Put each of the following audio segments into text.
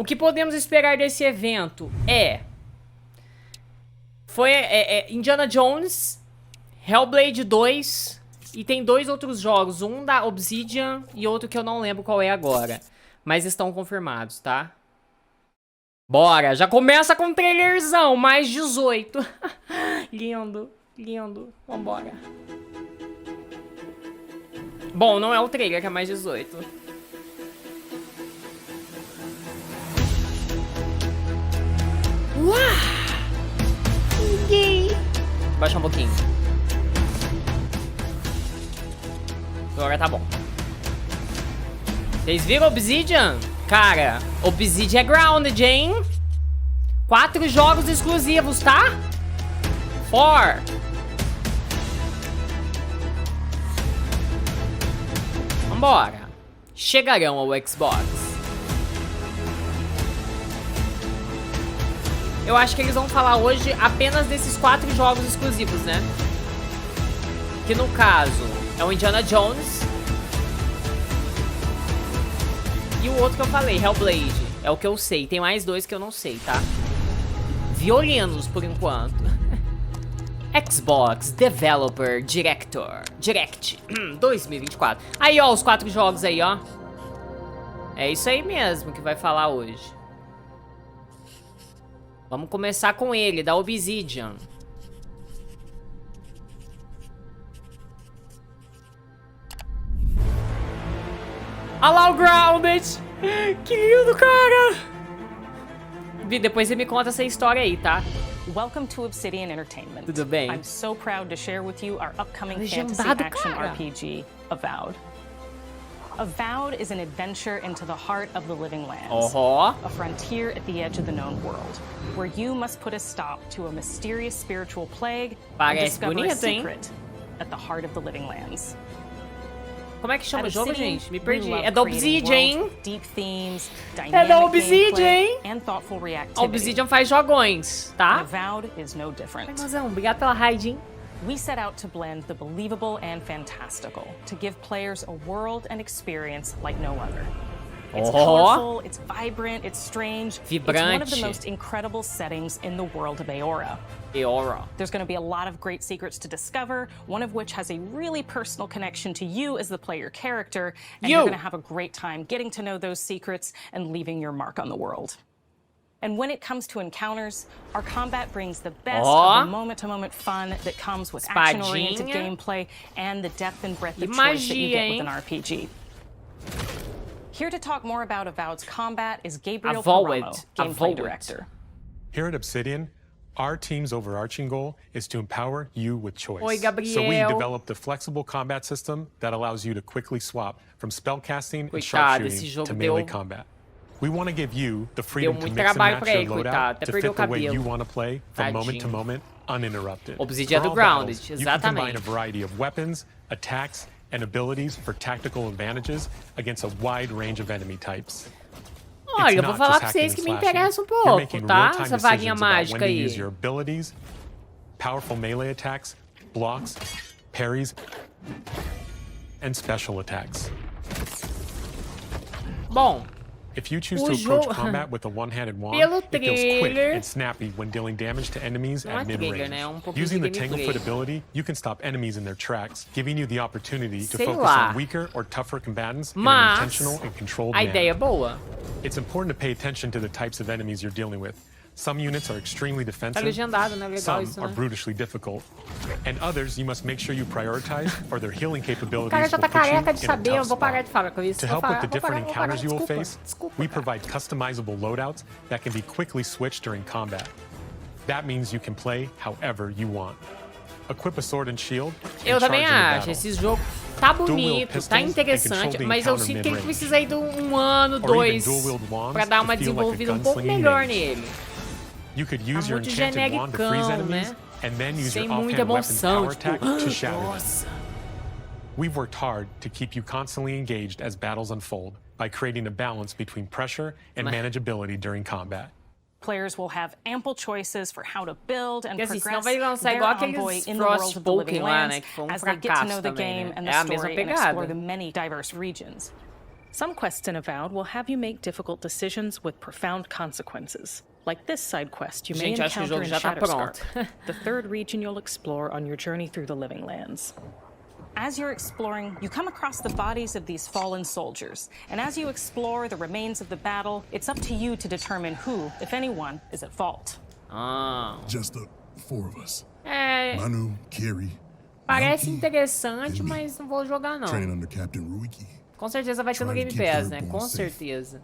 O que podemos esperar desse evento foi Indiana Jones, Hellblade 2 e tem 2 outros jogos, um da Obsidian e outro que eu não lembro qual é agora, mas estão confirmados, tá? Bora, já começa com um trailerzão, mais 18. Lindo, lindo, vambora. Bom, não é o trailer que é mais 18. Uau! Baixa um pouquinho. Agora tá bom. Vocês viram Obsidian? Cara, Obsidian é grounded, hein? 4 jogos exclusivos, tá? 4. Vambora. Chegarão ao Xbox. Eu acho que eles vão falar hoje apenas desses 4 jogos exclusivos, né? Que no caso é o Indiana Jones. E o outro que eu falei, Hellblade. É o que eu sei. Tem mais 2 que eu não sei, tá? Violinos, por enquanto. Xbox Developer Direct 2024. Aí, ó, os 4 jogos aí, ó. É isso aí mesmo que vai falar hoje. Vamos começar com ele, da Obsidian. Olha lá o Grounded! Que lindo, cara! Depois você me conta essa história aí, tá? Welcome to Obsidian Entertainment. Tudo bem? I'm so proud to share with you our upcoming fantasy Legendado, action cara. RPG, Avowed. Avowed is an adventure into the heart of the living lands. A frontier at the edge of the known world, where you must put a stop to a mysterious spiritual plague and discover a secret at the heart of the living lands. Como é que chama o jogo, gente? Me perdi. É É da Obsidian, hein? Deep themes, É da Obsidian, hein? and thoughtful A reactivity. Obsidian faz jogões, tá? Avowed is no different. Mozão, obrigado pela raid, hein? We set out to blend the believable and fantastical, to give players a world and experience like no other. It's colorful, it's vibrant, it's strange. It's one of the most incredible settings in the world of Eora. There's going to be a lot of great secrets to discover, one of which has a really personal connection to you as the player character, and you're going to have a great time getting to know those secrets and leaving your mark on the world. And when it comes to encounters, our combat brings the best of the moment-to-moment fun that comes with action-oriented gameplay and the depth and breadth of choice that you get with an RPG. Here to talk more about Avowed's combat is Gabriel Perromo, gameplay director. Here at Obsidian, our team's overarching goal is to empower you with choice. Oi, Gabriel. So we developed a flexible combat system that allows you to quickly swap from spellcasting and sharpshooting to melee combat. We want to give you the freedom to mix and match your loadout to fit the way you want to play from moment to moment, uninterrupted. Obsidian do For all Grounded, battles, you can combine exatamente. a variety of weapons, attacks, and abilities for tactical advantages against a wide range of enemy types. Olha, eu vou falar pra vocês que me interessa um pouco, tá? Essa vaguinha mágica aí. Use your abilities, powerful melee attacks, blocks, parries, and special attacks. Bom, if you choose to approach combat with a one-handed wand, it feels quick and snappy when dealing damage to enemies at mid-range. Using the Tanglefoot ability, you can stop enemies in their tracks, giving you the opportunity to focus on weaker or tougher combatants in an intentional and controlled manner. A ideia é boa. It's important to pay attention to the types of enemies you're dealing with. Some units are extremely defensive, Tá legendado, né? Legal some isso, are né? brutishly difficult, and others you must make sure you prioritize or their healing O capabilities cara já will tá put you careca de in a saber, eu tough vou parar spot. de falar com isso. To help with the different encounters you will face, we provide customizable loadouts that can be quickly switched during combat. That means you can play however you want. Equip a sword and shield and Eu também charge into acho, battle. esse jogo tá bonito, tá interessante, mas eu sinto que ele precisa aí de um ano, 2, pra dar uma desenvolvida um pouco melhor nele. You could use Tá your muito enchanted wand to freeze genericão, enemies né? and then use Sem your muita offhand weapon's emoção, power attack tipo, to shatter them. nossa. We've worked hard to keep you constantly engaged as battles unfold by creating a balance between pressure and manageability during combat. Players will have ample choices for how to build and Porque assim, senão progress vai lançar their igual envoy aqueles in the world Frost of the living Spoken lá, lands né? Que foi as they get to know fracasso the também, game né? and É the a mesma story and explore pegada. the many diverse regions. Some quests in Avowed will have you make difficult decisions with profound consequences. Like this side quest you may encounter in Shatterscarp, the third region you'll explore on your journey through the Living Lands. As you're exploring, you come across the bodies of these fallen soldiers. And as you explore the remains of the battle, it's up to you to determine who, if anyone, is at fault. Just the four of us. Manu, Kiri, parece interessante, mas não vou jogar não. Training under Captain Ruiki. Com certeza vai ter no Game Pass, né? Com certeza.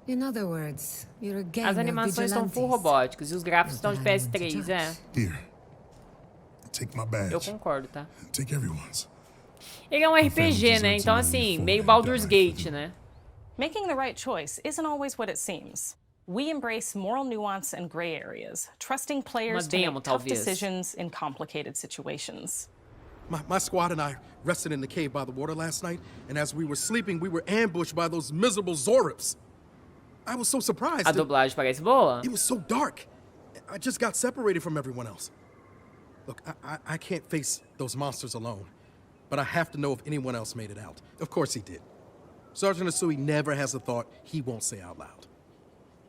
In other words, you're a gang As animações estão full robóticas e os gráficos estão de PS3, é. Here. Take my badge. Eu concordo, tá? Take everyone's. Ele é um RPG, né? Então, assim, meio Baldur's Gate, né? Making the right choice isn't always what it seems. We embrace moral nuance and gray areas, trusting players to make tough decisions in complicated situations. My squad and I rested in the cave by the water last night, and as we were sleeping, we were ambushed by those miserable Zorips. I was so surprised. A dublagem parece boa. It was so dark. I just got separated from everyone else. Look, I can't face those monsters alone, but I have to know if anyone else made it out. Of course he did. Sergeant Asui never has a thought he won't say out loud.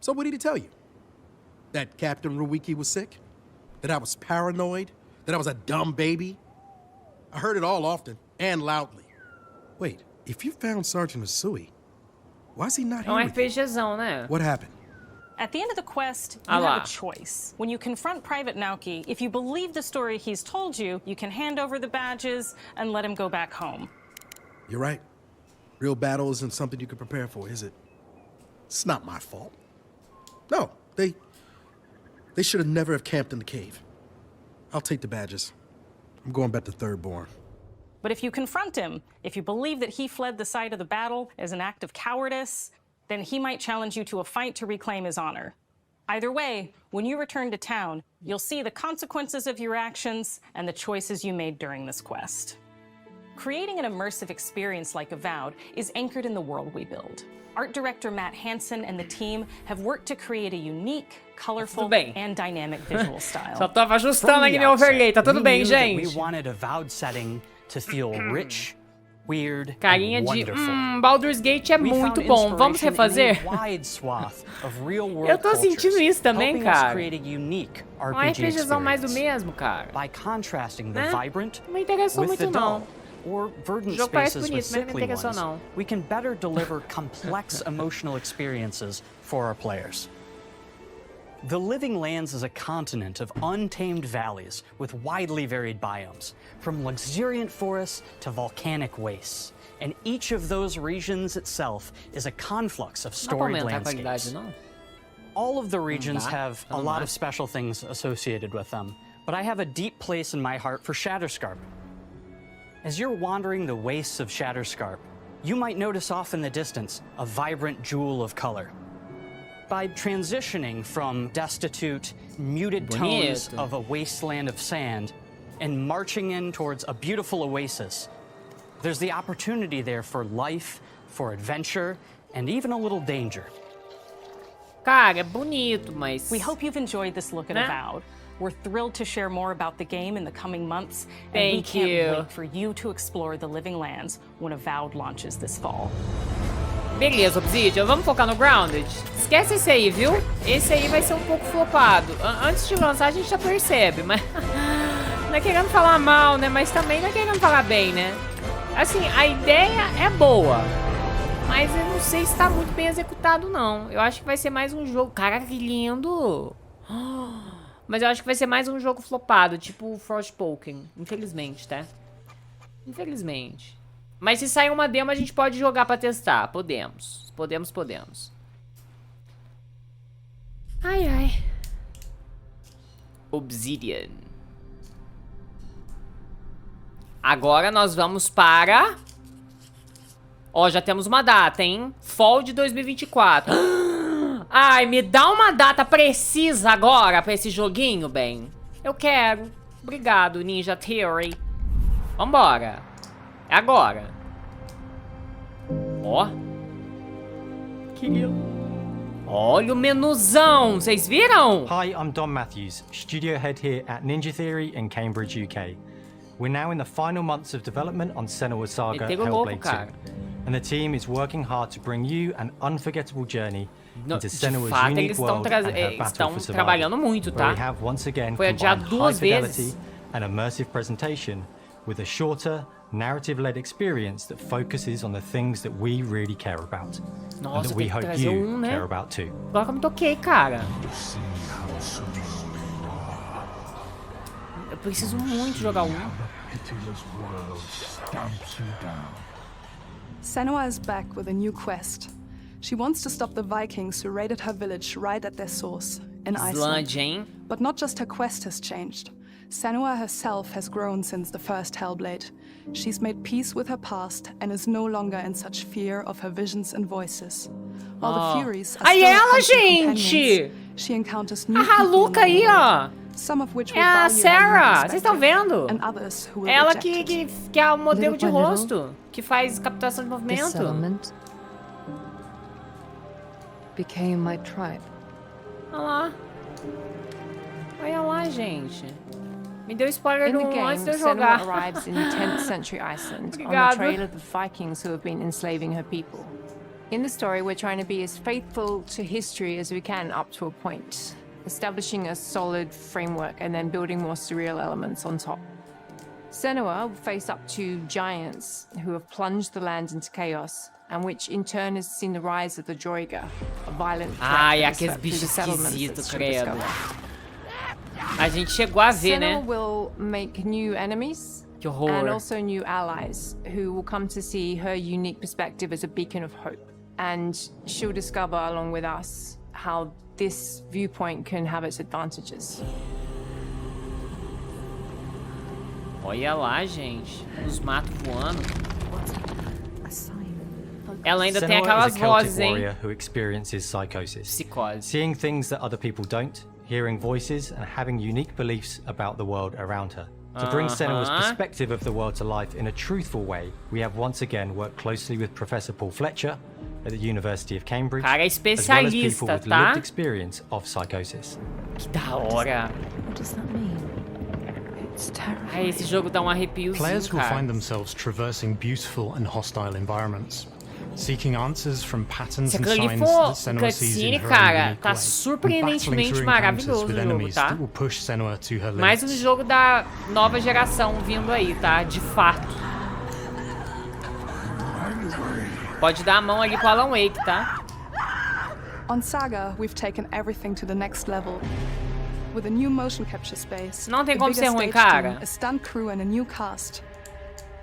So what did he tell you? That Captain Ruiki was sick? That I was paranoid? That I was a dumb baby? I heard it all often and loudly. Wait, if you found Sergeant Asui, why is he not here? RPGzão, né? What happened? At the end of the quest, you have a choice. When you confront Private Naoki, if you believe the story he's told you, you can hand over the badges and let him go back home. You're right. Real battle isn't something you can prepare for, is it? It's not my fault. No, they should have never have camped in the cave. I'll take the badges. I'm going back to Third Born. But if you confront him, if you believe that he fled the site of the battle as an act of cowardice, then he might challenge you to a fight to reclaim his honor. Either way, when you return to town, you'll see the consequences of your actions and the choices you made during this quest. Creating an immersive experience like Avowed is anchored in the world we build. Art director Matt Hansen and the team have worked to create a unique, colorful, and dynamic visual style. Só tava ajustando aqui no overlay, tá tudo bem, gente? We wanted Avowed setting to feel rich, weird, carinha and de wonderful. Baldur's Gate é muito bom. Vamos refazer? Eu tô sentindo isso também, cara. Um RPGzão mais do mesmo, cara. By contrasting the vibrant não me interessou muito não. Or verdant spaces with sickly ones, we can better deliver complex emotional experiences for our players. The Living Lands is a continent of untamed valleys with widely varied biomes, from luxuriant forests to volcanic wastes. And each of those regions itself is a conflux of storied landscapes. All of the regions have a lot of special things associated with them, but I have a deep place in my heart for Shatterscarp. As you're wandering the wastes of Shatterscarp, you might notice off in the distance a vibrant jewel of color. By transitioning from destitute, muted tones of a wasteland of sand and marching in towards a beautiful oasis, there's the opportunity there for life, for adventure, and even a little danger. Cara, é bonito, mas... We hope you've enjoyed this look at Avowed. We're thrilled to share more about the game in the coming months, and we can't wait for you to explore the Living Lands when Avowed launches this fall. Beleza, Obsidian, vamos focar no Grounded? Esquece esse aí, viu? Esse aí vai ser um pouco flopado. Antes de lançar a gente já percebe, mas... não é querendo falar mal, né? Mas também não é querendo falar bem, né? Assim, a ideia é boa, mas eu não sei se tá muito bem executado, não. Eu acho que vai ser mais um jogo... Caraca, que lindo! Mas eu acho que vai ser mais um jogo flopado, tipo o Forspoken. Infelizmente, tá? Infelizmente. Mas se sair uma demo, a gente pode jogar pra testar. Podemos. Podemos. Ai, ai. Obsidian. Agora nós vamos para... Ó, já temos uma data, hein? Fall de 2024. Ai, me dá uma data precisa agora pra esse joguinho, bem. Eu quero. Obrigado, Ninja Theory. Vambora. É agora. Ó. Que lindo. Olha o menuzão. Vocês viram? Hi, I'm Don Matthews, studio head here at Ninja Theory in Cambridge, UK. We're now in the final months of development on Senua's Saga, Hellblade 2. and the team is working hard to bring you an unforgettable journey into Senua's fato, unique eles world and her battle for survival, trabalhando muito, tá? where we have once again Foi adiado combined high 2 fidelity vezes. and immersive presentation with a shorter, narrative-led experience that focuses on the things that we really care about, and that we hope you care about too. Agora que eu me toquei, cara. Eu preciso muito jogar Senua is back with a new quest. She wants to stop the Vikings who raided her village right at their source, in Iceland. hein? But not just her quest has changed. Senua herself has grown since the first Hellblade. She's made peace with her past and is no longer in such fear of her visions and voices. While the Furies are still ela, constant companions, gente! she encounters new A Haluca aí, ó. some of which will É a value her Sarah, new vocês estão vendo? and others who will Ela reject it. que é o modelo de Little by rosto, que faz captação de This movimento. settlement became my tribe. Olha lá. Olha lá, gente. Me deu spoiler In the do game, antes de eu Senua jogar. arrives in the 10th century Iceland on Obrigada. the trail of the Vikings who have been enslaving her people. In the story, we're trying to be as faithful to history as we can up to a point, establishing a solid framework and then building more surreal elements on top. Senua will face up to giants who have plunged the land into chaos, and which in turn has seen the rise of the Droiga, a violent threat Ai, that has aqueles swept through the bichos settlements esquisitos, that credo. discovered. A gente chegou a ver, Senua né? will make new enemies Que horror. and also new allies who will come to see her unique perspective as a beacon of hope. And she'll discover along with us how this viewpoint can have its advantages. Olha lá, gente. Os matos voando. Ela ainda tem Senua aquelas is a Celtic vozes, hein? warrior who experiences psychosis. Psicose. Seeing things that other people don't, hearing voices, and having unique beliefs about the world around her. To bring Senua's perspective of the world to life in a truthful way, we have once again worked closely with Professor Paul Fletcher at the University of Cambridge, Cara, é as well as people especialista, with tá? lived experience of psychosis. Que da hora. What does that mean? It's terrifying. Ai, esse jogo dá um arrepiozinho, Players will cara. find themselves traversing beautiful and hostile environments, seeking answers from patterns Se and aquilo ali signs for that Senua sees in cutscene, her own cara, unique tá way, and battling surpreendentemente through encounters maravilhoso with o jogo, enemies tá? that will push Senua to her Mais um limits. jogo da nova geração vindo aí, tá? De fato. Pode dar a mão ali pro Alan Wake, tá? On Saga, we've taken everything to the next level. With a new motion capture space, Não tem a como bigger ser ruim, stage cara. team, a stunt crew and a new cast.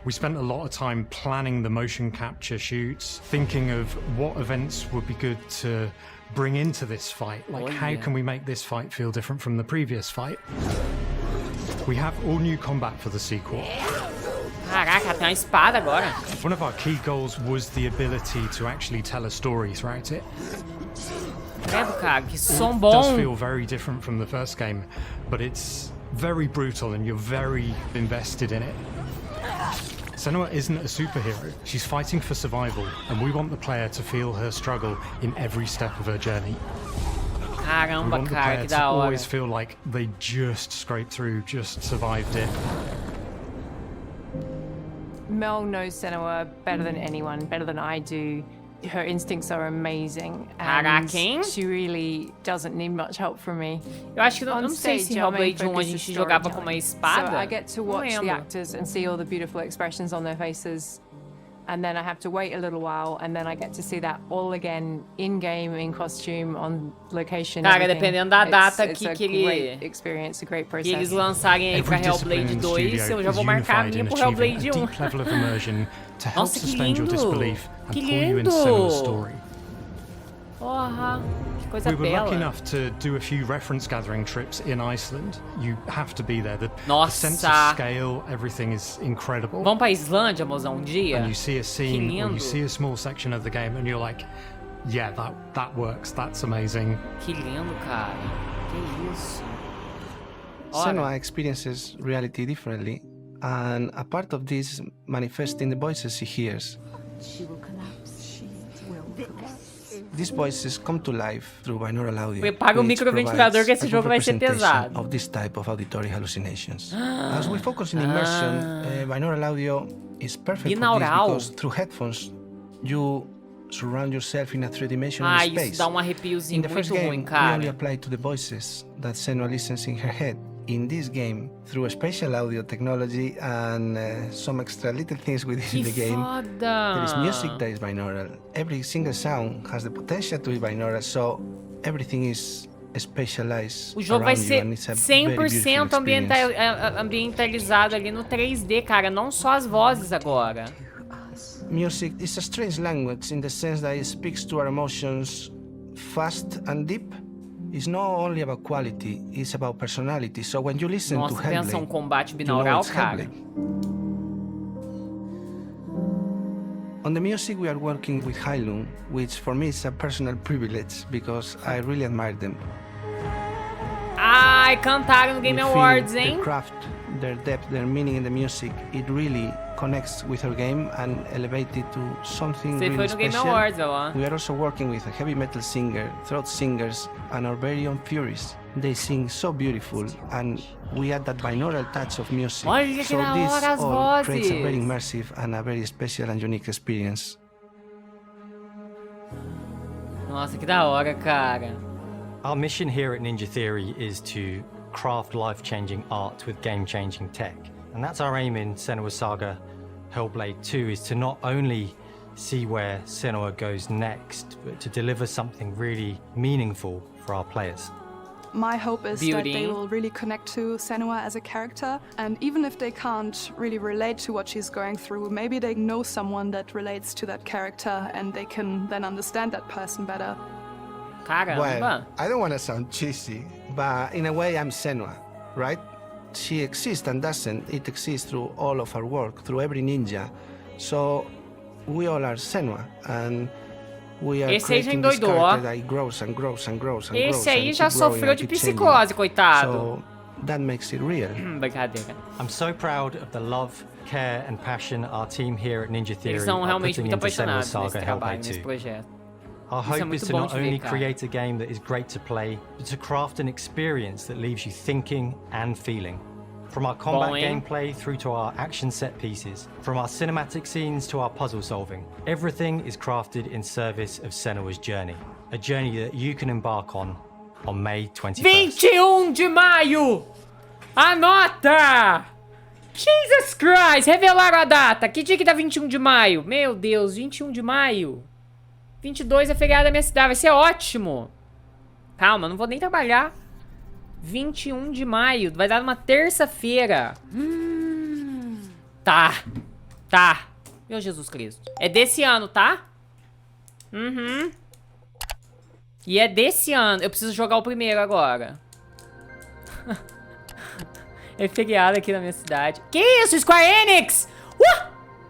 We spent a lot of time planning the motion capture shoots, thinking of what events would be good to bring into this fight. Like, how can we make this fight feel different from the previous fight? We have all new combat for the sequel. Caraca, tem uma espada agora. One of our key goals was the ability to actually tell a story throughout it. Credo, cara, que som It does bom. feel very different from the first game, but it's very brutal and you're very invested in it. Senua isn't a superhero. She's fighting for survival, and we want the player to feel her struggle in every step of her journey. We Caramba, want the cara, player que to da hora. always feel like they just scraped through, just survived it. Mel knows Senua better than anyone, better than I do. Her instincts are amazing, Caraca, hein? and she really doesn't need much help from me. Eu acho que não, On não sei stage, se our main Hellblade 1 a focus gente is jogava com uma storytelling. espada. So I get to watch Não the lembro. actors and see all the beautiful expressions on their faces, and then I have to wait a little while, and then I get to see that all again in game, in costume, on location. Cara, everything. dependendo da data it's que a ele- great experience, a great Que process. eles lançarem aí pra Every discipline Hellblade in the 2, studio eu já is vou marcar a unified minha in pro achieving a Hellblade 1. deep level of immersion to help Nossa, que suspend your lindo! disbelief and Que pull you lindo! into Senua's story. Porra, que coisa We were lucky bela. enough to do a few reference gathering trips in Iceland. You have to be there. The sense of Nossa. scale, everything is incredible. Vamos pra Islândia, mozão, um dia? And you see a scene or lindo. you see a small section of the game and you're like, yeah, that works. That's amazing. Que lindo, cara. Que isso. Senua experiences reality differently, and a part of this manifests in the voices she hears. She will collapse. She will collapse. These voices come to life through binaural audio. Prepara o which microventilador que provides esse a jogo good vai ser representation pesado. of this type of auditory hallucinations. As we focus in immersion, binaural audio is perfect for Binaural. this because through headphones you surround yourself in a three-dimensional space. Isso dá arrepiozinho in the first muito game, ruim, cara. we only apply to the voices that Senua listens in her head. In this game, through a special audio technology and some extra little things within the game, there is music that is binaural. Every single sound has the potential to be binaural, so everything is specialized. O jogo vai ser 100% ambientalizado ali no 3D, cara, não só as vozes agora. Music is a strange language in the sense that it speaks to our emotions fast and deep. It's not only about quality, it's about personality. So when you listen to Hellblade, pensa combate binaural, cara. On the music, we are working with Heilung, which for me is a personal privilege because I really admire them. Ai, cantaram no Game Awards, hein? Their craft, their depth, their meaning in the music, it really connects with our game and elevates it to something really special. Game Awards, we are also working with a heavy metal singer, throat singers, and our very own Furies. They sing so beautiful, and we add that binaural touch of music. Olha so this all creates a very immersive and a very special and unique experience. Nossa, que da hora, cara. Our mission here at Ninja Theory is to craft life-changing art with game-changing tech. And that's our aim in Senua Saga Hellblade 2, is to not only see where Senua goes next, but to deliver something really meaningful for our players. My hope is that they will really connect to Senua as a character, and even if they can't really relate to what she's going through, maybe they know someone that relates to that character and they can then understand that person better. Caramba. Well, I don't want to sound cheesy, but in a way I'm Senua, right? She exists and doesn't. It exists through all of our work, through every ninja. So we all are Senua, and we are creating this character that grows and grows and grows and grows. Esse aí já sofreu de psicose, coitado. So that makes it real. Brincadeira. I'm so proud of the love, care and passion our team here at Ninja Theory Eles são realmente muito Senua apaixonados nesse Saga trabalho, Hellblade nesse 2. projeto. Our hope is to not only create a game that is great to play, but to craft an experience that leaves you thinking and feeling. From our combat gameplay through to our action set pieces, from our cinematic scenes to our puzzle solving, everything is crafted in service of Senua's journey. A journey that you can embark on May 21st. 21 de maio! Anota! Jesus Christ! Revelaram a data! Que dia que dá 21 de maio? Meu Deus, 21 de maio. 22 é feriado da minha cidade, vai ser ótimo. Calma, não vou nem trabalhar. 21 de maio, vai dar numa terça-feira. Tá. Meu Jesus Cristo. É desse ano, tá? E é desse ano. Eu preciso jogar o primeiro agora. É feriado aqui na minha cidade. Que isso, Square Enix?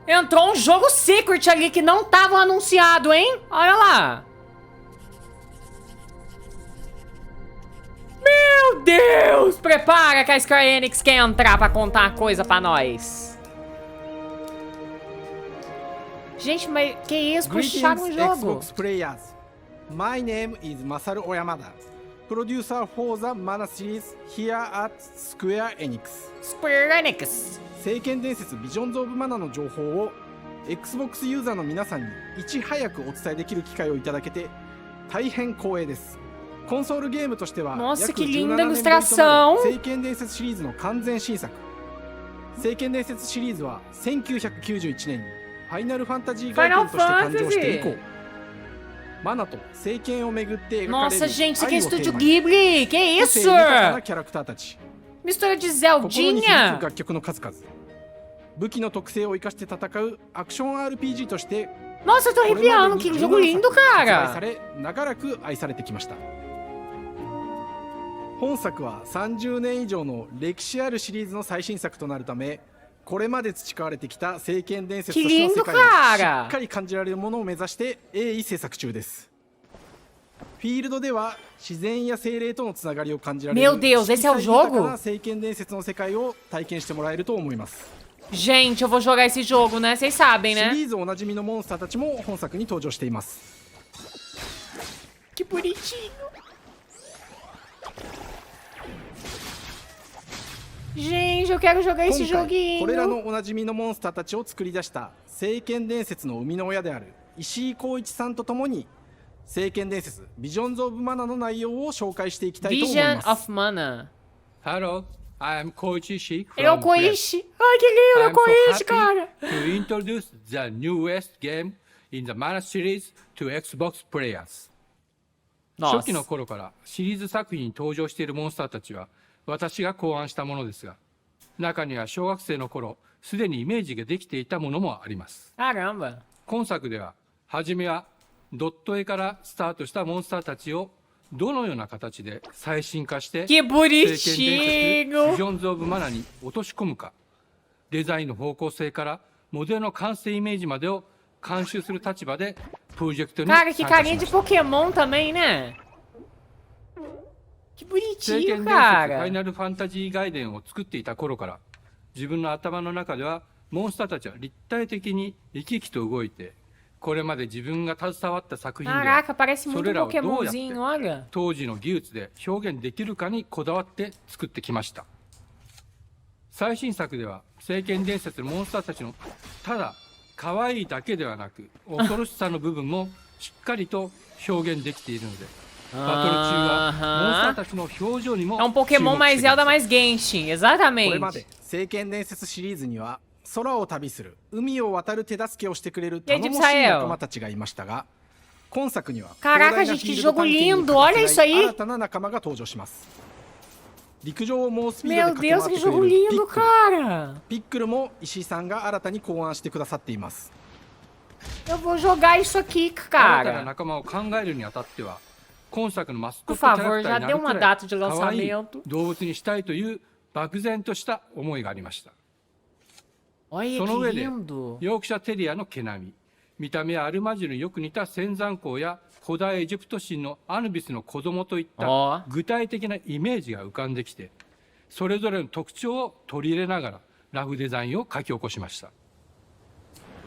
Entrou um jogo Secret ali que não tava anunciado, hein? Olha lá. Meu Deus! Prepara que a Square Enix quer entrar pra contar coisa pra nós. Gente, mas que isso? Puxaram o jogo. Xbox players. My name is Masaru Oyamada, producer for the Mana series here at Square Enix. Square Enix. 聖剣伝説ビジョンズ・オブ・マナの情報を Xbox ユーザーの皆さんにいち早くお伝えできる機会をいただけて大変光栄です。コンソールゲームとしては約17年ぶりとなる聖剣伝説シリーズの完全新作。聖剣伝説シリーズは1991年にファイナルファンタジー概念として誕生して以降、マナと聖剣をめぐって描かれる愛をテーマに個性豊かなキャラクターたち。Mistura de Zeldinha. 楽曲の数々。武器の特性を生かして戦うアクション RPG として、Nossa, eu tô arrepiando, que jogo lindo, cara. され長らく愛されてきました。本作は30年以上の歴史あるシリーズの最新作となるため、これまで培われてきた聖剣伝説としての世界をしっかり感じられるものを目指して鋭意制作中です。フィールドでは自然や精霊とのつながりを感じられる Meu Deus, esse é o jogo? 聖剣伝説の世界を体験してもらえると思います。 Gente, eu vou jogar esse jogo, né? Vocês sabem, né? シリーズおなじみのモンスターたちも本作に登場しています。 Que bonitinho. Gente, eu quero jogar esse joguinho. これらのおなじみのモンスターたちを作り出した聖剣伝説の生みの親である石井浩一さんとともに聖剣伝説ビジョンズ・オブ・マナの内容を紹介していきたいと思います。 Vision of Mana. Hello, I am Koichi Ele é o from Koichi. Ai, que lindo, é o Koichi, cara. to introduce the newest game in the Mana series to Xbox players. 初期の頃からシリーズ作品に登場しているモンスターたちは私が考案したものですが、中には小学生の頃すでにイメージができていたものもあります。Caramba. 今作では初めはドット絵からスタートしたモンスターたちをどのような形で最新化して聖剣伝説ビジョンズ・オブ・マナに落とし込むか、デザインの方向性からモデルの完成イメージまでを監修する立場でプロジェクトに参加しました。 Cara, que carinha de Pokémon também, né? Que 聖剣 bonitinho, 伝説ファ cara. イナルファンタジー外伝を作っていた頃から自分の頭の中ではモンスターたちは立体的に生き生きと動いて、これまで自分が携わった作品では Caraca, parece そ muito れ um らをどうやって Pokémonzinho, olha. 当時の技術で表現できるかにこだわって作ってきました。最新作では聖剣伝説のモンスターたちのただ可愛いだけではなく恐ろしさの部分もしっかりと表現できているので、バトル中はモンスターたちの表情にも É um Pokémon mais Zelda, mais Genshin, これま exatamente. で聖剣伝説シリーズには空を旅する海を渡る手助けをしてくれる頼もしい仲間たちがいましたが、今作には Caraca, gente, que jogo lindo! Olha isso aí! 新たな仲間が登場します。陸上を猛スピードで Meu 駆け Deus, 回っ que てくれ jogo る lindo, cara! ピックルも石井さんが新たに考案してくださっています。 Eu vou jogar isso aqui, 新たな cara. 仲間を考えるにあたっては、今作のマスコ Por ットキャラ favor, クター já にな deu る uma くらい data de 可愛い lançamento. 動物にしたいという漠然とした思いがありました。 Olha その que 上で lindo. ヨークシャテリアの毛並み、見た目はアルマジルによく似た仙山港や古代エジプト神のアヌビスの子供といった具体的なイメージが浮かんできて、それぞれの特徴を取り入れながらラフデザインを書き起こしました。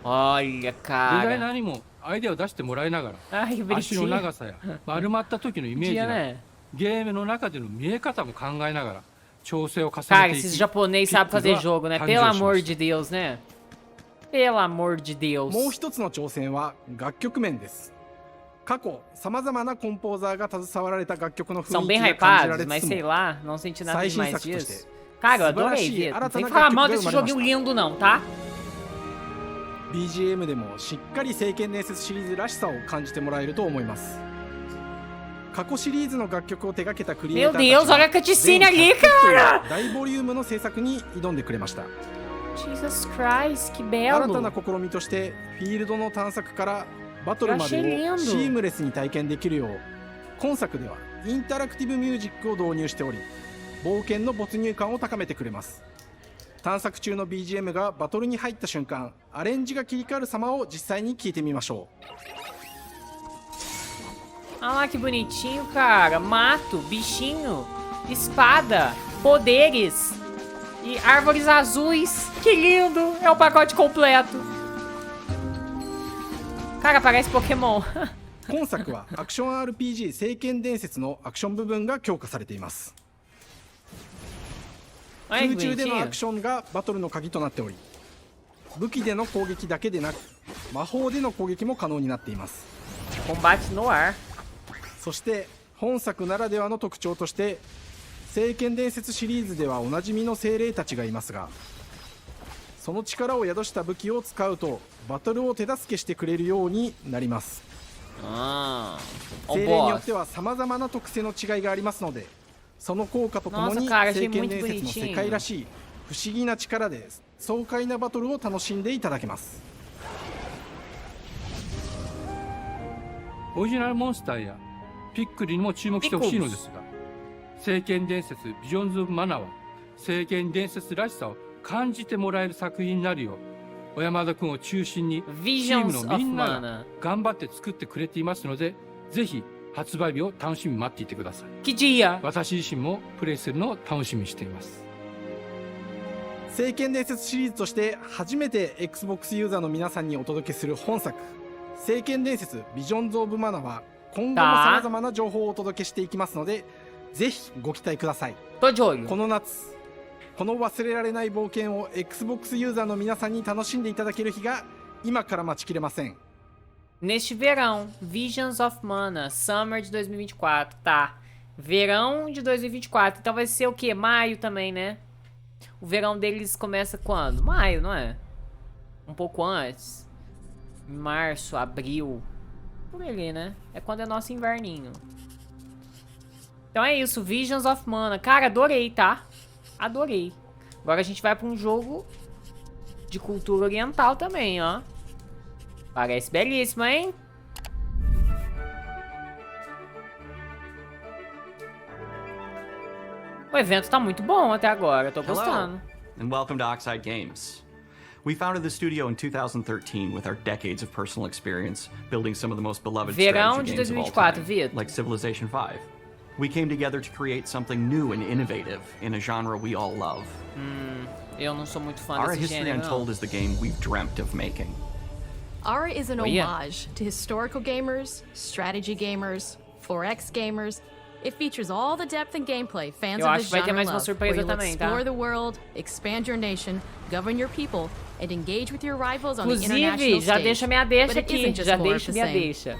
Olha, デザイナ cara. ーにもアイデアを出してもらいながら Ai, que 足の bonitinho. 長さや丸まった時のイメージ Dia, や né? ゲームの中での見え方も考えながら調整を重 Cara, ねてい esses き、 japonês sabem fazer jogo, né? 誕 Pelo 生しま amor した de Deus, né? Pelo amor de Deus. もう一つの挑戦は楽曲面です。過去さまざまなコンポーザーが携わられた楽曲の São 雰 bem 囲気が感じら hypados, れ mas つつ sei も lá, não senti nada 最 demais 新作とし disso. て Cara, eu 素晴ら adorei しい ver. 新 Não た tem な que falar 楽 mal 曲が desse 生まれま joguinho した。 lindo, não, tá? BGM でもしっかり聖剣伝説シリーズらしさを感じてもらえると思います。過去シリーズの楽曲を手掛けたクリエイターたち Meu Deus, olha a cutscene ali, cara! 大ボリュームの制作に挑んでくれました。 Jesus Christ, que 新たな belo. 試みとしてフィールドの探索からバトルまでを Eu achei lindo. シームレスに体験できるよう、今作ではインタラクティブミュージックを導入しており、冒険の没入感を高めてくれます。探索中の BGM がバトルに入った瞬間、アレンジが切り替わる様を実際に聞いてみましょう。 Olha lá que bonitinho, cara. Mato, bichinho, espada, poderes e árvores azuis. Que lindo! É o pacote completo. Cara, parece Pokémon. 今作はアクション RPG 聖剣伝説のアクション部分が強化されています。 Olha que 空中でのア bonitinho. クションがバトルの鍵となっており、武器での攻撃だけでなく魔法での攻撃も可能になっています。 Combate no ar. そして本作ならではの特徴として聖剣伝説シリーズではおなじみの精霊たちがいますが、その力を宿した武器を使うとバトルを手助けしてくれるようになります。 Ah, o 精霊によっ boss. ては様々な特性の違いがありますので、その効果とともに Nossa, cara, achei 聖剣 muito 伝説の世界らしい不思議な力で爽快なバトルを楽しんでいただけます。オリジナルモンスターやピックリにも注目してほしいのですが、聖剣伝説ビジョンズ・オブ・マナは聖剣伝説らしさを感じてもらえる作品になるよう小山田君を中心にチームのみんなが頑張って作ってくれていますので、ぜひ発売日を楽しみに待っていてください。 Que dia? 私自身もプレイするのを楽しみにしています。聖剣伝説シリーズとして初めて Xbox ユーザーの皆さんにお届けする本作聖剣伝説ビジョンズ・オブ・マナは今後も様々な情報をお届けしていきますので、ぜひご期待ください。この夏この忘れられない冒険を Xbox ユーザーの皆さんに楽しんでいただける日が今から待ちきれません。Neste verão, Visions of Mana, Summer de 2024, tá. Verão de 2024, então vai ser o quê? Maio também, né? O verão deles começa quando? Maio, não é? Um pouco antes. Março, abril. Por ali, né? É quando é nosso inverninho. Então é isso, Visions of Mana. Cara, adorei, tá? Adorei. Agora a gente vai pra um jogo de cultura oriental também, ó. Parece belíssimo, hein? O evento tá muito bom até agora, tô gostando. And welcome to Oxide Games. We founded the studio in 2013 with our decades of personal experience building some of the most beloved strategy games of all time, like Civilization V. We came together to create something new and innovative in a genre we all love. Eu não sou muito fã Our desse history gênero, Untold is the game we've dreamt of making. Ara is an homage to historical gamers, strategy gamers, 4X gamers. It features all the depth and gameplay fans of this genre love, where you'll explore the world, expand your nation, govern your people, and engage with your rivals on the international já stage. deixa minha deixa But it aqui, isn't just já more of deixa the minha same. deixa.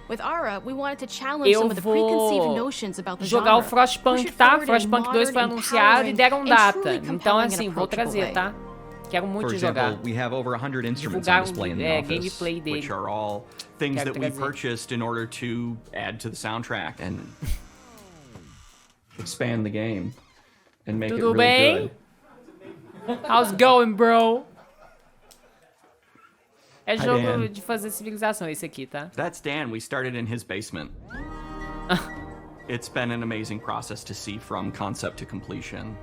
With Ara, we wanted to challenge some of the preconceived notions about the Jogar o genre. Frostpunk, tá? Frostpunk 2 foi anunciado e deram data. Então, assim, vou trazer, tá? Quero muito For jogar. example, we have over 100 instruments on display in the office, gameplay dele. which are all things Quero that we trazer. purchased in order to add to the soundtrack and expand the game and make it Tudo really bem? good. How's it going, bro? É Hi, jogo Dan. de fazer civilização esse aqui, tá? That's Dan. We started in his basement. It's been an amazing process to see from concept to completion.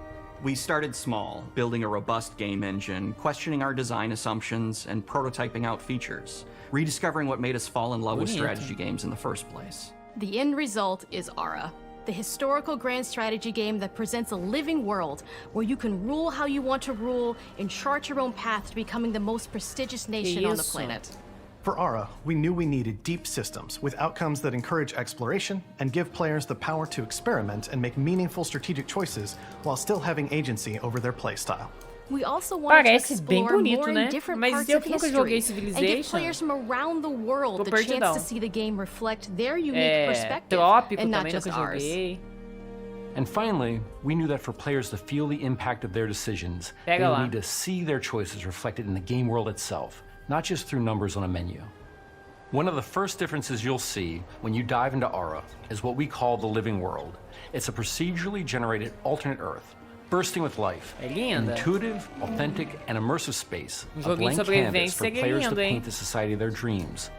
We started small, building a robust game engine, questioning our design assumptions, and prototyping out features, rediscovering what made us fall in love with strategy games in the first place. The end result is Ara, the historical grand strategy game that presents a living world where you can rule how you want to rule and chart your own path to becoming the most prestigious nation on the planet. For Ara, we knew we needed deep systems with outcomes that encourage exploration and give players the power to experiment and make meaningful strategic choices while still having agency over their playstyle. We also wanted to Parece bem explore bonito, more né? in different Mas parts eu of que nunca joguei history and give Civilization. players from around the world Tô the perdidão. chance to see the game reflect their unique perspective Trópico and not também just nunca ours. joguei. And finally, we knew that for players to feel the impact of their decisions, they Pega would lá. need to see their choices reflected in the game world itself, not just through numbers on a menu. One of the first differences you'll see when you dive into Ara is what we call the living world. It's a procedurally generated alternate Earth, bursting with life. É An linda. intuitive, authentic, and immersive space, a Joguinho blank de canvas sobrevivência for seria players to lindo, hein? paint the society of their dreams.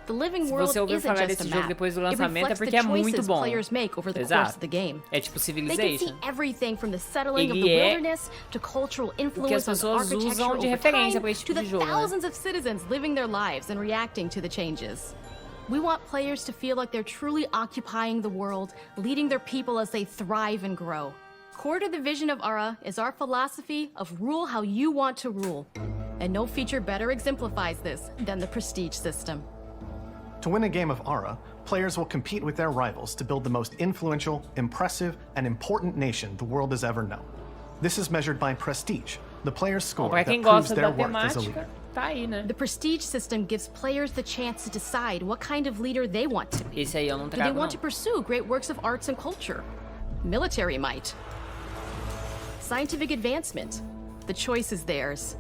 The living Se world você ouvir isn't falar just desse a jogo map. depois do It lançamento é reflects porque the é muito choices bom. players make over the course Exato. of the game. É tipo They can see Civilization. everything from the settling of Ele the é wilderness to cultural o que as influence on pessoas architecture usam de over referência time pra esse to tipo the de jogo, né? thousands of citizens living their lives and reacting to the changes. We want players to feel like they're truly occupying the world, leading their people as they thrive and grow. Core to the vision of Ara is our philosophy of rule how you want to rule. And no feature better exemplifies this than the prestige system. To win a game of Ara, players will compete with their rivals to build the most influential, impressive, and important nation the world has ever known. This is measured by prestige, the player's score Pra that quem proves gosta their da worth as a temática, leader. tá aí, né? The prestige system gives players the chance to decide what kind of leader they want to be. Esse aí eu não Do they trago, want não. to pursue great works of arts and culture? Military might? Scientific advancement? The choice is theirs.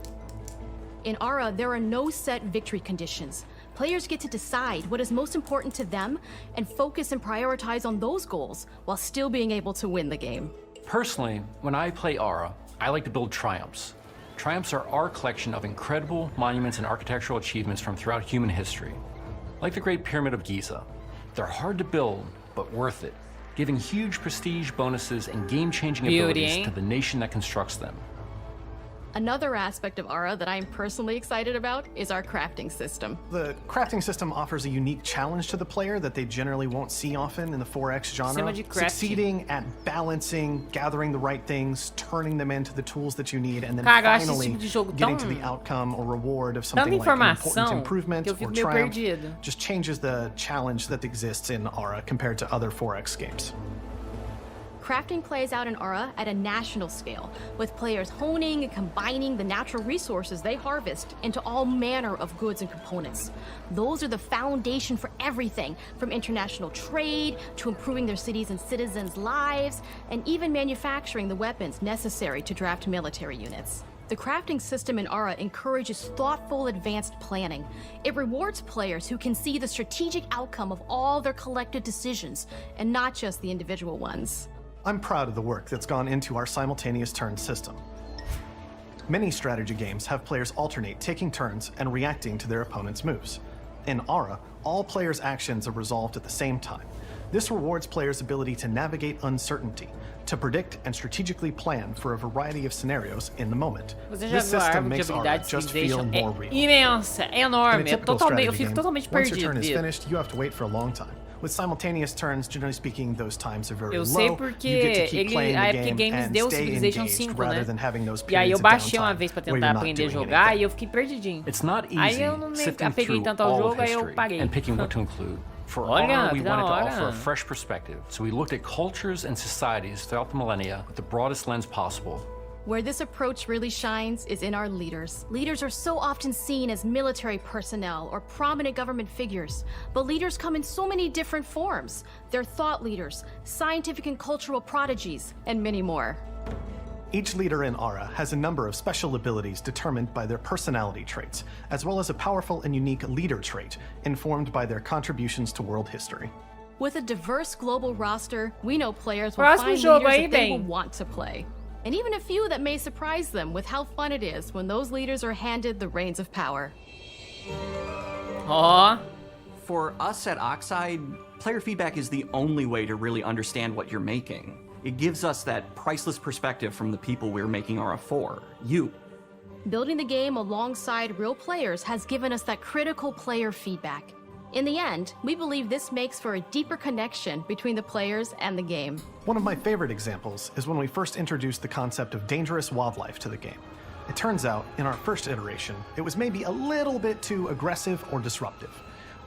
In Ara, there are no set victory conditions. Players get to decide what is most important to them and focus and prioritize on those goals while still being able to win the game. Personally, when I play Ara, I like to build triumphs. Triumphs are our collection of incredible monuments and architectural achievements from throughout human history. Like the Great Pyramid of Giza. They're hard to build, but worth it, giving huge prestige bonuses and game-changing abilities to the nation that constructs them. Another aspect of Ara that I'm personally excited about is our crafting system. The crafting system offers a unique challenge to the player that they generally won't see often in the 4X genre. Succeeding at balancing, gathering the right things, turning them into the tools that you need, and then finally getting to the outcome or reward of something like an important improvement or triumph just changes the challenge that exists in Ara compared to other 4X games. Crafting plays out in Aura at a national scale, with players honing and combining the natural resources they harvest into all manner of goods and components. Those are the foundation for everything, from international trade to improving their cities and citizens' lives, and even manufacturing the weapons necessary to draft military units. The crafting system in Aura encourages thoughtful, advanced planning. It rewards players who can see the strategic outcome of all their collective decisions, and not just the individual ones. I'm proud of the work that's gone into our simultaneous turn system. Many strategy games have players alternate taking turns and reacting to their opponent's moves. In Aura, all players' actions are resolved at the same time. This rewards players' ability to navigate uncertainty, to predict and strategically plan for a variety of scenarios in the moment. This system makes Aura just feel more real. Imensa, é enorme. Eu fico totalmente perdido. Once your turn is finished, you have to wait for a long time. With simultaneous turns, generally speaking, those times are very low. Eu sei porque a Epic Games deu Civilization 5, né? E aí eu baixei uma vez pra tentar aprender a jogar e eu fiquei perdidinho. Aí eu não me apeguei tanto ao jogo, aí eu parei. For Aura, we wanted to offer a fresh perspective, so we looked at cultures and societies throughout the millennia with the broadest lens possible. Where this approach really shines is in our leaders. Leaders are so often seen as military personnel or prominent government figures, but leaders come in so many different forms. They're thought leaders, scientific and cultural prodigies, and many more. Each leader in Aura has a number of special abilities determined by their personality traits, as well as a powerful and unique leader trait, informed by their contributions to world history. With a diverse global roster, we know players will find leaders that they will want to play. And even a few that may surprise them with how fun it is when those leaders are handed the reins of power. For us at Oxide, player feedback is the only way to really understand what you're making. It gives us that priceless perspective from the people we're making Aura for, you. Building the game alongside real players has given us that critical player feedback. In the end, we believe this makes for a deeper connection between the players and the game. One of my favorite examples is when we first introduced the concept of dangerous wildlife to the game. It turns out, in our first iteration, it was maybe a little bit too aggressive or disruptive.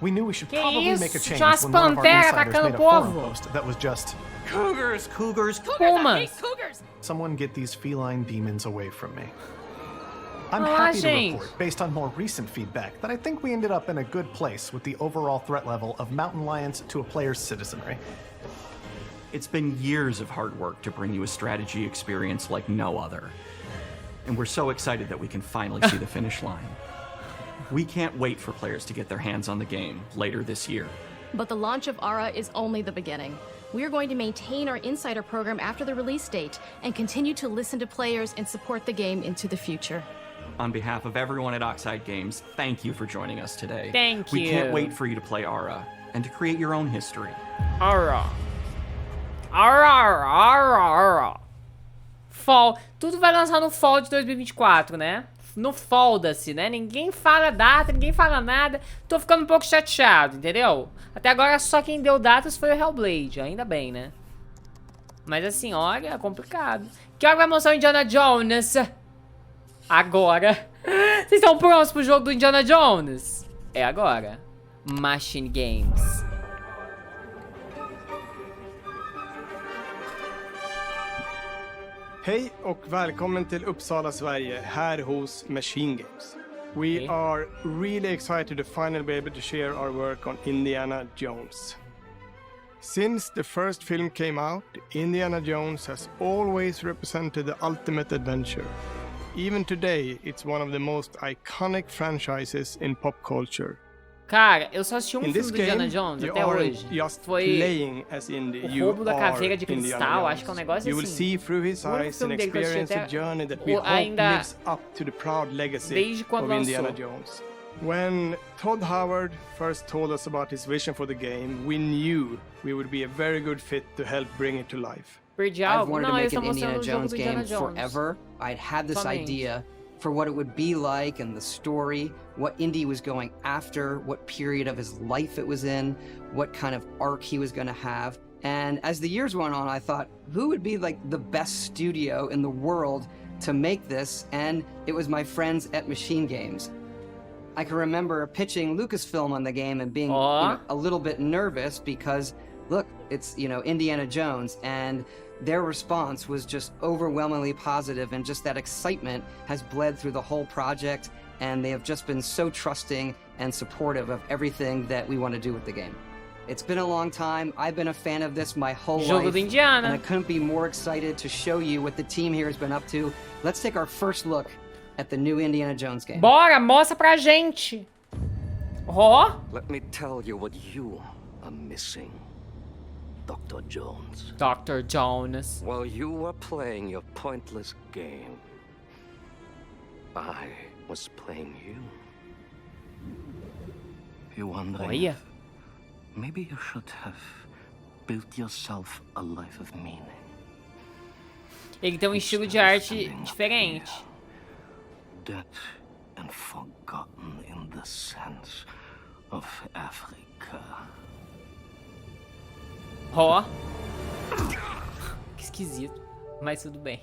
We knew we should probably make a change when one of our insiders made a forum post that was just Cougars, cougars, pumas. Cougars. Someone get these feline demons away from me. I'm happy to report, based on more recent feedback, that I think we ended up in a good place with the overall threat level of mountain lions to a player's citizenry. It's been years of hard work to bring you a strategy experience like no other. And we're so excited that we can finally see the finish line. We can't wait for players to get their hands on the game later this year. But the launch of Aura is only the beginning. We are going to maintain our insider program after the release date and continue to listen to players and support the game into the future. On behalf of everyone at Oxide Games, thank you for joining us today. Thank you. We can't wait for you to play Aura and to create your own history. Aura. Aura. Fall. Tudo vai lançar no Fall de 2024, né? No Foda-se, né? Ninguém fala data, ninguém fala nada. Tô ficando um pouco chateado, entendeu? Até agora só quem deu datas foi o Hellblade, ainda bem, né? Mas assim, olha, é complicado. Que hora vai mostrar o Indiana Jones? Agora. Vocês estão prontos pro jogo do Indiana Jones? É agora. Machine Games. Hej och välkommen till Uppsala, Sverige, här hos Machine Games. We are really excited to finally be able to share our work on Indiana Jones. Since the first film came out, Indiana Jones has always represented the ultimate adventure. Even today, it's one of the most iconic franchises in pop culture. Cara, eu só assisti um filme do Indiana Jones até hoje. Foi o roubo da caveira de cristal, acho que é um negócio assim. O único filme dele que eu assisti até ainda desde quando lançou. When Todd Howard first told us about his vision for the game, we knew we would be a very good fit to help bring it to life. I've wanted to make an Indiana Jones game forever. I'd had this idea for what it would be like and the story, what Indy was going after, what period of his life it was in, what kind of arc he was going to have. And as the years went on, I thought, who would be like the best studio in the world to make this? And it was my friends at Machine Games. I can remember pitching Lucasfilm on the game and being a little bit nervous because look, it's, you know, Indiana Jones, and their response was just overwhelmingly positive, and just that excitement has bled through the whole project, and they have just been so trusting and supportive of everything that we want to do with the game. It's been a long time. I've been a fan of this my whole life, and I couldn't be more excited to show you what the team here has been up to. Let's take our first look at the new Indiana Jones game. Bora, mostra pra gente. Ó. Let me tell you what you are missing, Dr. Jones. Dr. Jones. While you were playing your pointless game, I was playing you. You're wondering, Olha. Maybe you should have built yourself a life of meaning. Ele tem um estilo de arte diferente. Dead and forgotten in the sense of Africa. Ó. Que esquisito. Mas tudo bem.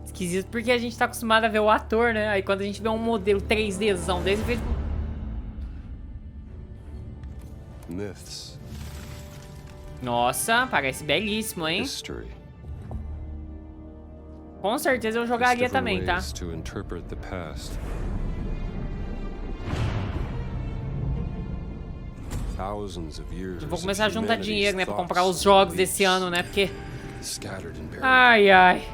Esquisito porque a gente tá acostumado a ver o ator, né? Aí quando a gente vê um modelo 3Dzão desse, vê... Myths. Nossa, parece belíssimo, hein? History. Com certeza eu jogaria também, tá? To interpret the past. Thousands of years. Eu vou começar a juntar dinheiro, né, pra comprar os jogos desse ano, né? Porque ai, ai.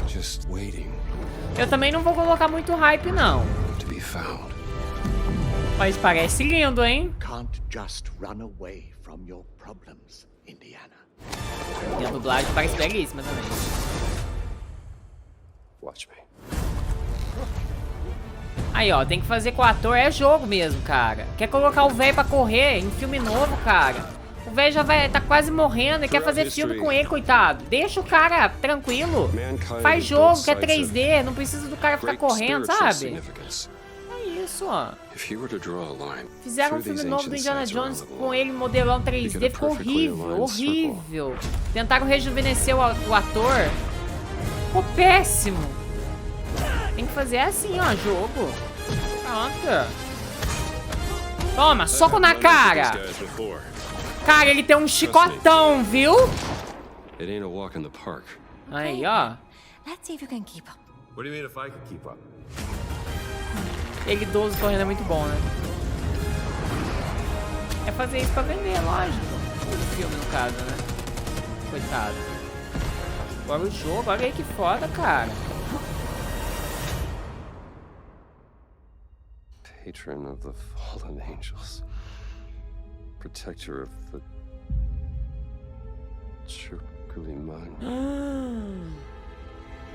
Just waiting. Eu também não vou colocar muito hype, não. To be found. Mas parece lindo, hein? Can't just run away from your problems, Indiana. E a dublagem parece belíssima também. Watch me. Aí, ó, tem que fazer com o ator. É jogo mesmo, cara. Quer colocar o velho pra correr em filme novo, cara. O velho já tá quase morrendo e quer fazer filme com ele, coitado. Deixa o cara tranquilo. Faz jogo, que é 3D. Não precisa do cara ficar correndo, sabe? É isso, ó. Fizeram um filme novo do Indiana Jones com ele modelão 3D. Ficou horrível, horrível. Tentaram rejuvenescer o ator. Ficou péssimo. Tem que fazer assim, ó, jogo. Pronto. Toma, soco na cara. Cara, ele tem um chicotão, viu? Aí, ó. Ele idoso correndo é muito bom, né? É fazer isso pra vender, lógico. O filme, no caso, né? Coitado. Agora o jogo, olha aí que foda, cara. Patron of the fallen angels. Protector of the Chukuliman.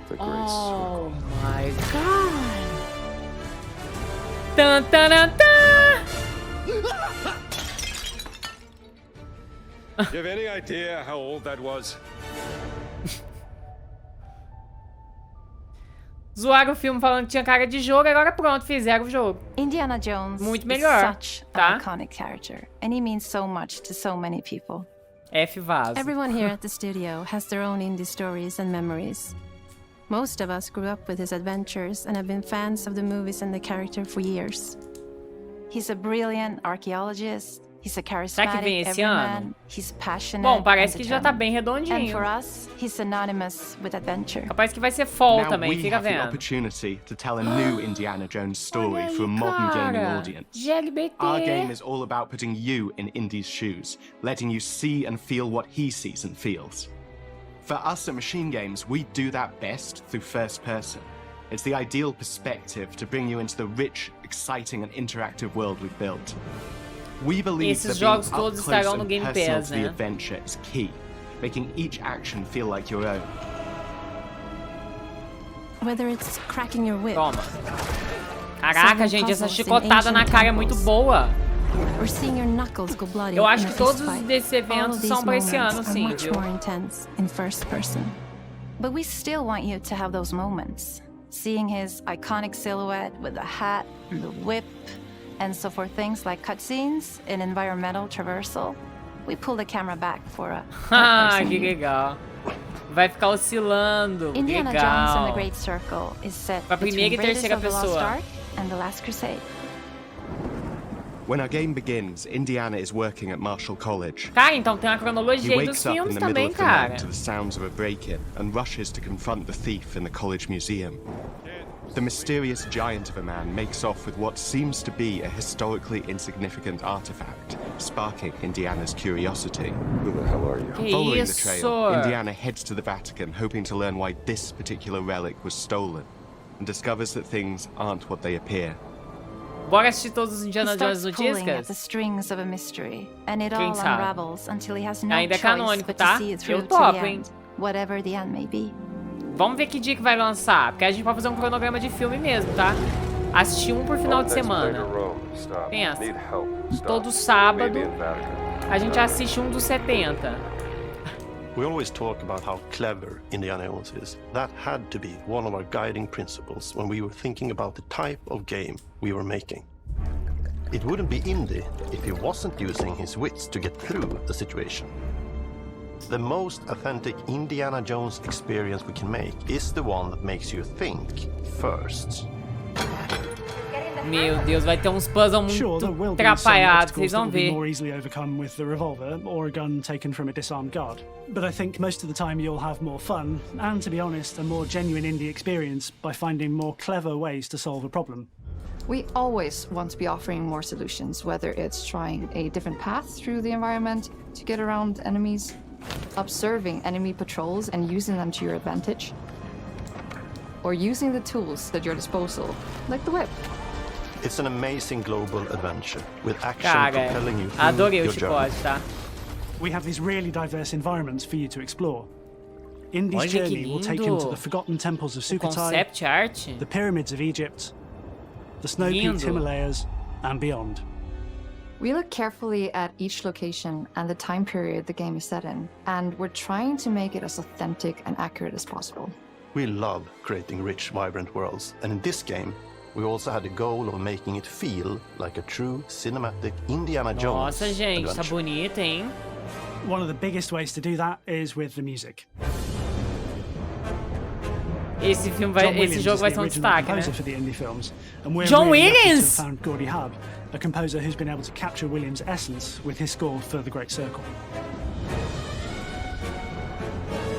The Great Circle. Oh my god! Tan, tan, tan, tan. You have any idea how old that was? Zoaram o filme falando que tinha cara de jogo, agora pronto, fizeram o jogo. Indiana Jones muito melhor, is such tá? an iconic character, and he means so much to so many people. F vaso. Everyone here at the studio has their own indie stories and memories. Most of us grew up with his adventures and have been fans of the movies and the character for years. He's a brilliant archaeologist. He's a charismatic everyman. He's passionate. Bom, parece que já tá bem redondinho. And for us, he's synonymous with adventure. Capaz que vai ser fall também, fica vendo. Now we have the opportunity to tell a new Indiana Jones story for a modern gaming audience. Our game is all about putting you in Indy's shoes, letting you see and feel what he sees and feels. For us at Machine Games, we do that best through first person. It's the ideal perspective to bring you into the rich, exciting and interactive world we've built. We believe that being up close and personal to the adventure is key, making each action feel like your own. Whether it's cracking your whip. Toma. Caraca, gente, essa chicotada na cara é muito boa. Or seeing your knuckles go bloody. Eu acho que todos desses eventos são pra esse ano, sim, much viu? More intense in first person. But we still want you to have those moments. Seeing his iconic silhouette with the hat and the whip. And so for things like cutscenes and environmental traversal, we pull the camera back for a que legal. Vai ficar oscilando. Indiana legal. Jones and the Great Circle is set pra primeira e terceira pessoa. And the Last Crusade. When our game begins, Indiana is working at Marshall College. Cara, então tem uma cronologia aí He dos wakes up in filmes the middle também, of the night cara. to the sounds of a break-in and rushes to confront the thief in the college museum. The mysterious giant of a man makes off with what seems to be a historically insignificant artifact, sparking Indiana's curiosity. Who the hell are you? Following the trail, Indiana heads to the Vatican, hoping to learn why this particular relic was stolen, and discovers that things aren't what they appear. Bora assistir todos os Indiana Jones no pulling at Discas? the strings of a mystery, and it Quem all sabe? unravels until he has no Ainda é choice canônico, but tá? to see it through Eu to topo, the hein? end, whatever the end may be. Vamos ver que dia que vai lançar, porque a gente pode fazer um cronograma de filme mesmo, tá? Assistir um por final de semana. Pensa, todo sábado a gente assiste um dos 70. We always talk about how clever Indiana Jones is. That had to be one of our guiding principles when we were thinking about the type of game we were making. It wouldn't be indie if he wasn't using his wits to get through the situation. The most authentic Indiana Jones experience we can make is the one that makes you think first. Meu Deus, vai ter uns puzzles muito atrapalhados, vocês vão ver. More easily overcome with the revolver or a gun taken from a disarmed guard. But I think most of the time you'll have more fun and, to be honest, a more genuine indie experience by finding more clever ways to solve a problem. We always want to be offering more solutions, whether it's trying a different path through the environment to get around enemies, observing enemy patrols and using them to your advantage, or using the tools at your disposal, like the whip. It's an amazing global adventure with action Cara, propelling you through adorei o your journey. chicote, tá? We have these really diverse environments for you to explore. Indy's Olha que journey will take him to lindo. the forgotten temples of O Sukhothai, concept art. the pyramids of Egypt, the snow-peaked Lindo. Himalayas, and beyond. We look carefully at each location and the time period the game is set in, and we're trying to make it as authentic and accurate as possible. We love creating rich, vibrant worlds, and in this game, we also had the goal of making it feel like a true cinematic Indiana Jones Nossa, gente, tá adventure. bonito, hein? One of the biggest ways to do that is with the music. Esse filme John vai, esse Williams jogo is vai the ser um original destaque, né? composer for the indie films, and we're John really lucky to have Williams! found Gordy Hub, a composer who's been able to capture Williams' essence with his score for The Great Circle.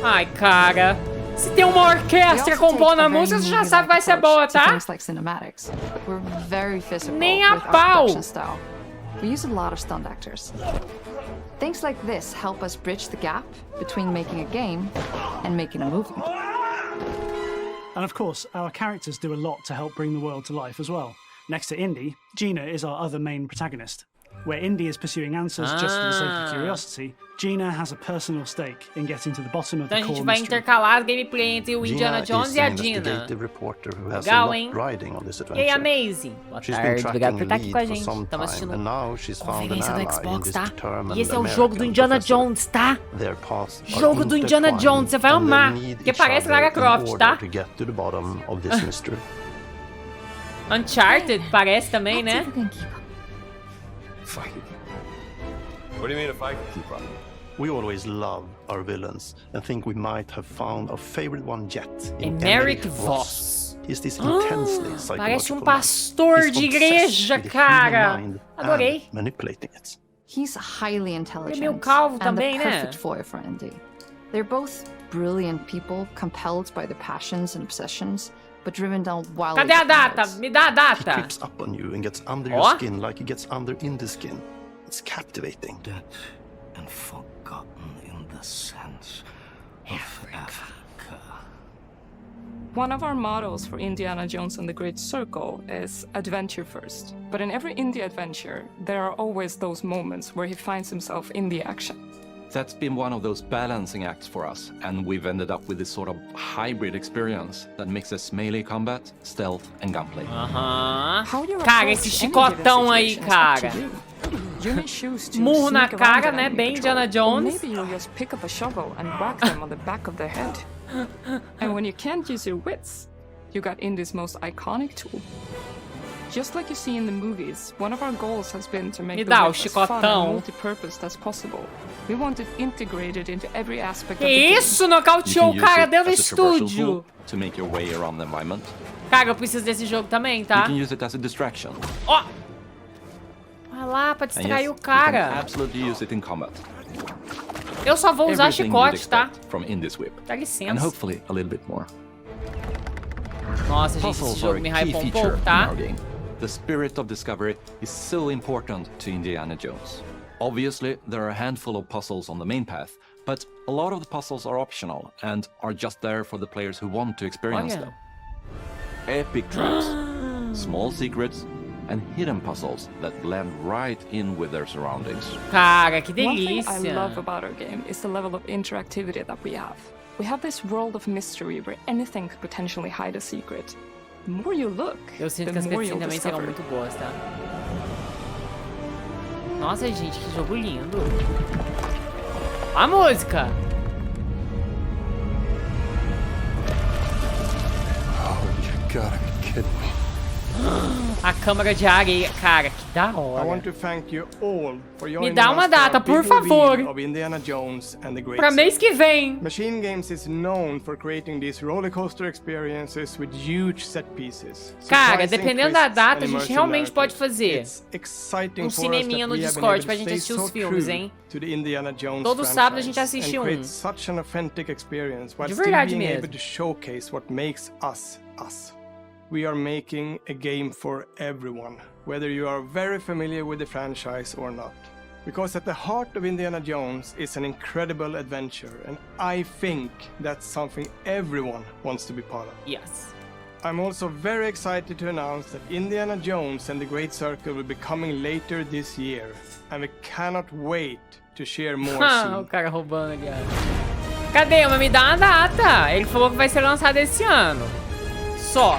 Ai, cara. Se tem uma orquestra compondo a música, você já sabe que vai ser boa, tá? Things like cinematics. We're very physical Nem a with our pau. production style. We use a lot of stunt actors. Things like this help us bridge the gap between making a game and making a movie. And of course, our characters do a lot to help bring the world to life as well. Next to Indy, Gina is our other main protagonist. Where Indy is pursuing answers just for the sake of curiosity, Gina has a personal stake in getting to the bottom of Então the a gente core vai mystery. intercalar a gameplay entre o Indiana Jones e a is an Gina. investigative reporter who has Legal, a lot hein? riding on this E aí, adventure. Amazing? Boa She's been tarde, obrigado por tracking estar aqui com a lead for gente. some Estamos time, assistindo and now she's found an conferência do ally in Xbox, this tá? determined E esse é o jogo do American Indiana professor. Jones, tá? Their paths are Jogo do Indiana intertwined, Jones, você vai and they amar. need Porque each parece other Lara in Croft, order tá? to get to the bottom of this mystery. Uncharted parece também, né? Fight. What do you mean if I can keep up? We always love our villains and think we might have found our favorite one yet in Emerick Voss. Voss. He's this intensely Parece um psychological pastor man. He's de obsessed igreja, with the cara. human mind Adorei. and manipulating it. He's highly intelligent meio calvo and também, the né? perfect foil for Indy. They're both brilliant people, compelled by their passions and obsessions, but driven down wildly. Cadê a data? Me dá a He data. creeps up on you and gets under Ó. your skin like he gets under in the skin. It's captivating. Dead and forgotten in the sense of Africa. One of our mottos for Indiana Jones and the Great Circle is adventure first. But in every indie adventure, there are always those moments where he finds himself in the action. That's been one of those balancing acts for us, and we've ended up with this sort of hybrid experience that mixes melee combat, stealth, and gunplay. Aham. How you Cara, approach esse any given chicotão aí, situation is up cara. to you. You may choose to Murro na sneak around cara, an né? enemy Bem patrol, Indiana or Jones. maybe you'll just pick up a shovel and whack them on the back of their head. And when you can't use your wits, you got Indy's most iconic tool. Just like you see in the movies, one of our goals has been to make Me the dá o whip as fun chicotão. and multi-purpose as possible. We want it integrated into every aspect Que of the game. isso? Nocauteou o cara dentro do estúdio. To make your way around the environment. Cara, eu preciso desse jogo também, You tá? can use it as a distraction. Ó! Olha lá pra distrair o cara. Absolutely use it in combat. Eu só vou usar chicote, tá? From Indy's whip. Dá licença. And hopefully a little bit more. Nossa, gente, esse jogo me hypou um pouco, tá? The spirit of discovery is so important to Indiana Jones. Obviously, there are a handful of puzzles on the main path, but a lot of the puzzles are optional and are just there for the players who want to experience them. Epic traps, small secrets, and hidden puzzles that blend right in with their surroundings. Cara, que One delícia! thing I love about our game is the level of interactivity that we have. We have this world of mystery where anything could potentially hide a secret. The more you look, Eu sinto que the as more cutscenes you'll também serão discover. muito boas, tá? Nossa, gente, que jogo lindo. A música! Oh, you gotta be kidding me. A câmara de areia, cara, que da I hora. want to thank you all for Me joining dá us uma for data, our por big favor. reveal of Indiana Jones and the Great Pra mês que vem. Machine Games is known for creating these roller coaster experiences with huge set pieces. Cara, surprising dependendo da twists data, and a gente immersive realmente pode narratives. fazer It's exciting um for us that cineminha no we have been Discord able pra to gente stay assistir so os filmes, true hein? to the Indiana Jones Todo sábado a gente franchise assiste and um. create such an authentic experience while De still verdade being mesmo. able to showcase what makes us us. We are making a game for everyone, whether you are very familiar with the franchise or not. Because at the heart of Indiana Jones is an incredible adventure, and I think that's something everyone wants to be part of. Yes. I'm also very excited to announce that Indiana Jones and the Great Circle will be coming later this year, and we cannot wait to share more soon. O cara roubando ali, ó. Cadê? Mas me dá uma data. Ele falou que vai ser lançado esse ano. Só.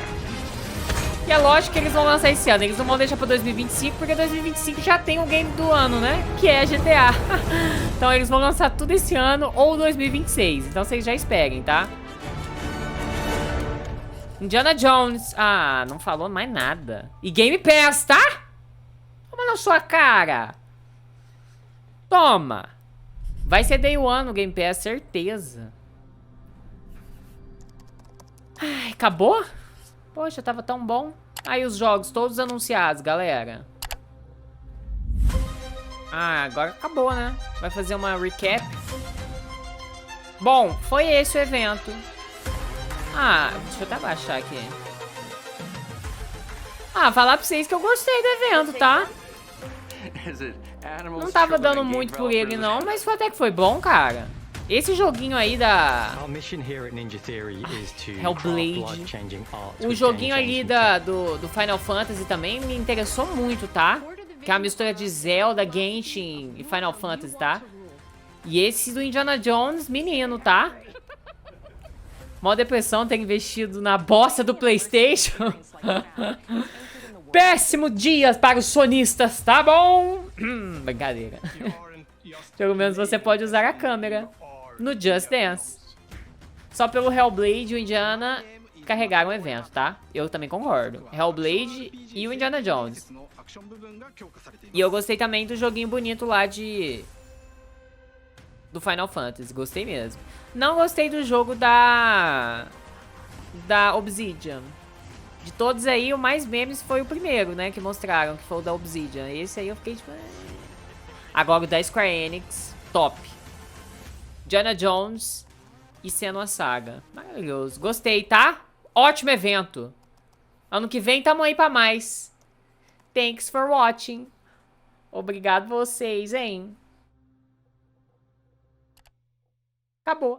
E é lógico que eles vão lançar esse ano. Eles não vão deixar pra 2025, porque 2025 já tem o game do ano, né? Que é GTA. Então eles vão lançar tudo esse ano ou 2026. Então vocês já esperem, tá? Indiana Jones. Ah, não falou mais nada. E Game Pass, tá? Toma na sua cara. Toma. Vai ser Day One no Game Pass, certeza. Ai, acabou? Poxa, tava tão bom. Aí os jogos todos anunciados, galera. Ah, agora acabou, né? Vai fazer uma recap. Bom, foi esse o evento. Ah, deixa eu até baixar aqui. Ah, falar pra vocês que eu gostei do evento, tá? Não tava dando muito por ele não, mas até que foi bom, cara. Esse joguinho aí da Hellblade, o joguinho ali do Final Fantasy também me interessou muito, tá? Que é uma mistura de Zelda, Genshin e Final Fantasy, tá? E esse do Indiana Jones, menino, tá? Mó depressão ter investido na bosta do PlayStation. Péssimo dia para os sonistas, tá bom? Brincadeira. Pelo menos você pode usar a câmera no Just Dance. Só pelo Hellblade e o Indiana carregaram o evento, tá? Eu também concordo. Hellblade e o Indiana Jones. E eu gostei também do joguinho bonito lá do Final Fantasy. Gostei mesmo. Não gostei do jogo da Obsidian. De todos aí, o mais memes foi o primeiro, né? Que mostraram, que foi o da Obsidian. Esse aí eu fiquei tipo... Agora o da Square Enix, top. Indiana Jones e Senua Saga. Maravilhoso. Gostei, tá? Ótimo evento. Ano que vem tamo aí pra mais. Thanks for watching. Obrigado vocês, hein? Acabou.